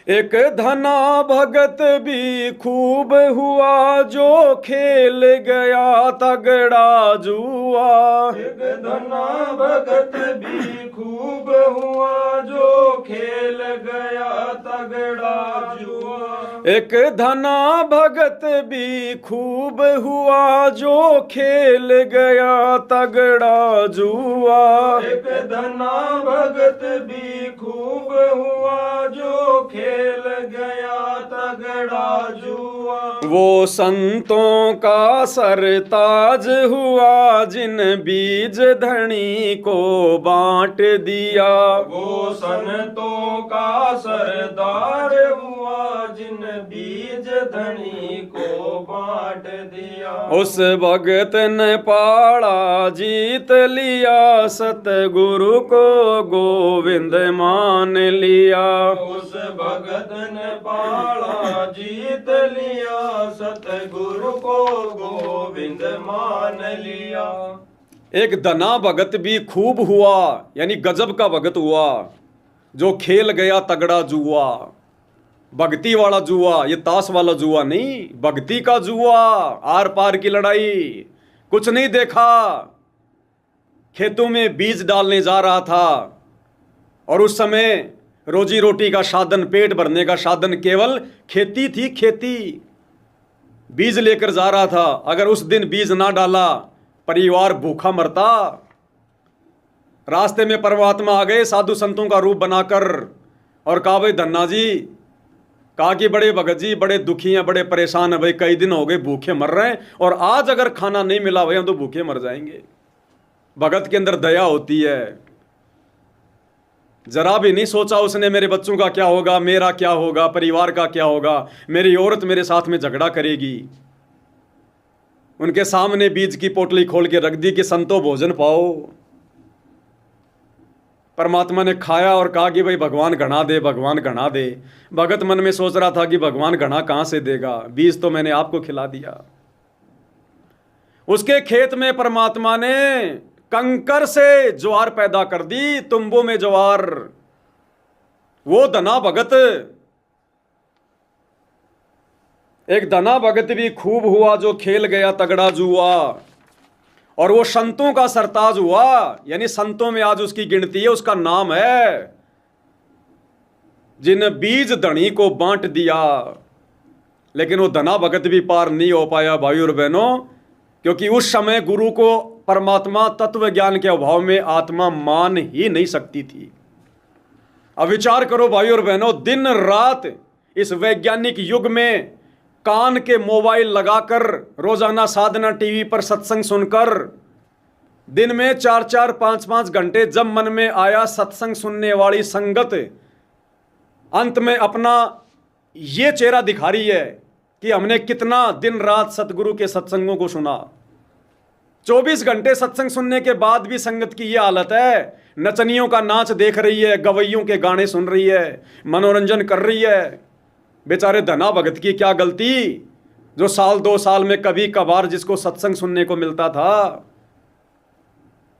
एक धना भगत भी खूब हुआ जो खेल गया तगड़ा जुआ। एक धना भगत भी खूब हुआ जो खेल गया तगड़ा जुआ। एक धना भगत भी खूब हुआ जो खेल गया तगड़ा जुआ। एक धना भगत भी खूब हुआ जो खेल गया तगड़ा जुआ। वो संतों का सरताज हुआ जिन बीज धनी को बांट दिया। वो संतों का सरदार हुआ जिन बीज धनी को बांट दिया। उस भगत ने पाड़ा जीत लिया सतगुरु को गोविंद मान लिया। उस भगत ने पाड़ा जीत लिया सतगुरु को गोविंद मान लिया। एक धना भगत भी खूब हुआ यानी गजब का भगत हुआ जो खेल गया तगड़ा जुआ। भक्ति वाला जुआ, ये ताश वाला जुआ नहीं, भक्ति का जुआ। आर पार की लड़ाई, कुछ नहीं देखा। खेतों में बीज डालने जा रहा था और उस समय रोजी रोटी का साधन, पेट भरने का साधन केवल खेती थी, खेती। बीज लेकर जा रहा था, अगर उस दिन बीज ना डाला परिवार भूखा मरता। रास्ते में परमात्मा आ गए साधु संतों का रूप बनाकर और कहा, भाई धन्ना जी, कहा कि बड़े भगत जी बड़े दुखी हैं, बड़े परेशान हैं भाई, कई दिन हो गए भूखे मर रहे हैं और आज अगर खाना नहीं मिला भाई हम तो भूखे मर जाएंगे। भगत के अंदर दया होती है। जरा भी नहीं सोचा उसने मेरे बच्चों का क्या होगा, मेरा क्या होगा, परिवार का क्या होगा, मेरी औरत मेरे साथ में झगड़ा करेगी। उनके सामने बीज की पोटली खोल के रख दी कि संतो भोजन पाओ। परमात्मा ने खाया और कहा कि भाई भगवान घना दे, भगवान घना दे। भगत मन में सोच रहा था कि भगवान घना कहां से देगा, बीज तो मैंने आपको खिला दिया। उसके खेत में परमात्मा ने कंकर से ज्वार पैदा कर दी, तुम्बों में ज्वार। वो धना भगत, एक धना भगत भी खूब हुआ जो खेल गया तगड़ा जुआ। और वो संतों का सरताज हुआ, यानी संतों में आज उसकी गिनती है, उसका नाम है जिन बीज धनी को बांट दिया। लेकिन वो धना भगत भी पार नहीं हो पाया भाई और बहनों, क्योंकि उस समय गुरु को परमात्मा तत्व ज्ञान के अभाव में आत्मा मान ही नहीं सकती थी। अब विचार करो भाई और बहनों, दिन रात इस वैज्ञानिक युग में कान के मोबाइल लगाकर रोजाना साधना टीवी पर सत्संग सुनकर दिन में 4-4, 5-5 घंटे जब मन में आया सत्संग सुनने वाली संगत अंत में अपना ये चेहरा दिखा रही है कि हमने कितना दिन रात सतगुरु के सत्संगों को सुना। 24 घंटे सत्संग सुनने के बाद भी संगत की ये हालत है, नचनियों का नाच देख रही है, गवैयों के गाने सुन रही है, मनोरंजन कर रही है। बेचारे धना भगत की क्या गलती जो साल 2 साल में कभी कभार जिसको सत्संग सुनने को मिलता था,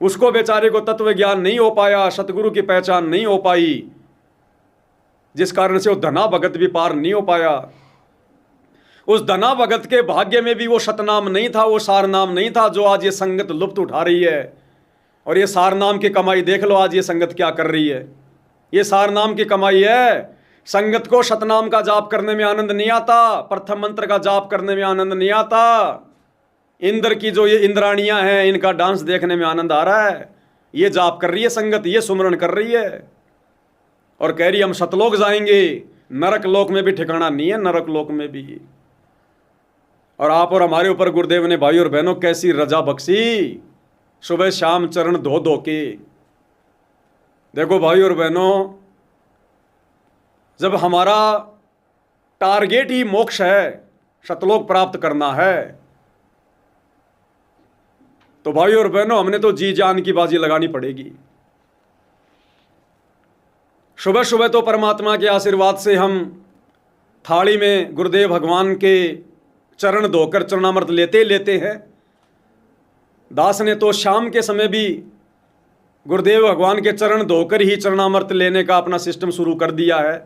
उसको बेचारे को तत्व ज्ञान नहीं हो पाया, सतगुरु की पहचान नहीं हो पाई, जिस कारण से वो धना भगत भी पार नहीं हो पाया। उस धना भगत के भाग्य में भी वो सतनाम नहीं था, वो सारनाम नहीं था जो आज ये संगत लुप्त उठा रही है। और ये सारनाम की कमाई देख लो आज ये संगत क्या कर रही है। ये सारनाम की कमाई है। संगत को सतनाम का जाप करने में आनंद नहीं आता, प्रथम मंत्र का जाप करने में आनंद नहीं आता, इंद्र की जो ये इंद्राणियां हैं इनका डांस देखने में आनंद आ रहा है। ये जाप कर रही है संगत, ये सुमरण कर रही है और कह रही हम सतलोक जाएंगे, नरक लोक में भी ठिकाना नहीं है, नरक लोक में भी। और आप और हमारे ऊपर गुरुदेव ने भाई और बहनों कैसी रजा बख्शी, सुबह शाम चरण धो धो के। देखो भाई और बहनों, जब हमारा टारगेट ही मोक्ष है, सतलोक प्राप्त करना है, तो भाई और बहनों हमने तो जी जान की बाजी लगानी पड़ेगी। सुबह सुबह तो परमात्मा के आशीर्वाद से हम थाली में गुरुदेव भगवान के चरण धोकर चरणामृत लेते हैं। दास ने तो शाम के समय भी गुरुदेव भगवान के चरण धोकर ही चरणामृत लेने का अपना सिस्टम शुरू कर दिया है।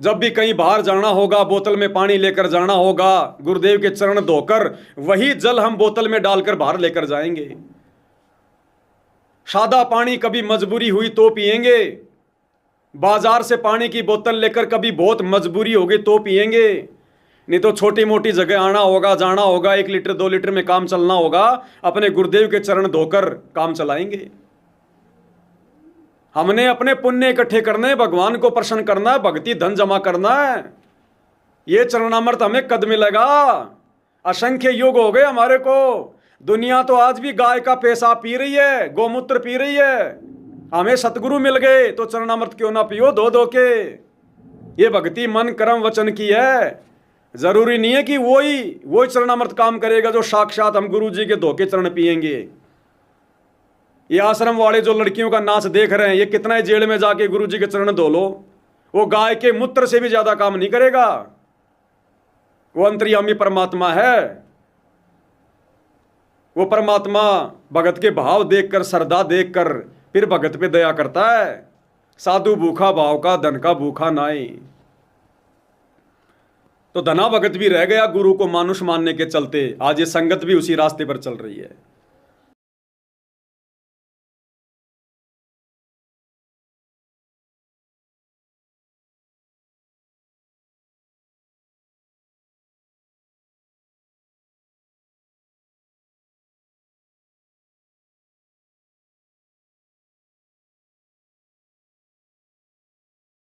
जब भी कहीं बाहर जाना होगा, बोतल में पानी लेकर जाना होगा, गुरुदेव के चरण धोकर वही जल हम बोतल में डालकर बाहर लेकर जाएंगे। सादा पानी कभी मजबूरी हुई तो पिएंगे, बाजार से पानी की बोतल लेकर कभी बहुत मजबूरी होगी तो पिएंगे, नहीं तो छोटी मोटी जगह आना होगा, जाना होगा, 1 लीटर 2 लीटर में काम चलना होगा, अपने गुरुदेव के चरण धोकर काम चलाएंगे। हमने अपने पुण्य इकट्ठे करने, भगवान को प्रसन्न करना है, भक्ति धन जमा करना है। ये चरणामृत हमें कद मिलेगा। असंख्य युग हो गए हमारे को, दुनिया तो आज भी गाय का पेशाब पी रही है, गोमूत्र पी रही है। हमें सतगुरु मिल गए तो चरणामृत क्यों ना पियो धो धो के। ये भक्ति मन कर्म वचन की है। जरूरी नहीं है कि वही चरणामृत काम करेगा जो साक्षात हम गुरु जी के धो के चरण पिएंगे। ये आश्रम वाले जो लड़कियों का नाच देख रहे हैं, ये कितना ही जेल में जाके गुरु जी के चरण धो लो, वो गाय के मूत्र से भी ज्यादा काम नहीं करेगा। वो अंतर्यामी परमात्मा है। वो परमात्मा भगत के भाव देखकर, श्रद्धा देखकर फिर भगत पे दया करता है। साधु भूखा भाव का, धन का भूखा नाई। तो धना भगत भी रह गया गुरु को मानुष मानने के चलते। आज ये संगत भी उसी रास्ते पर चल रही है।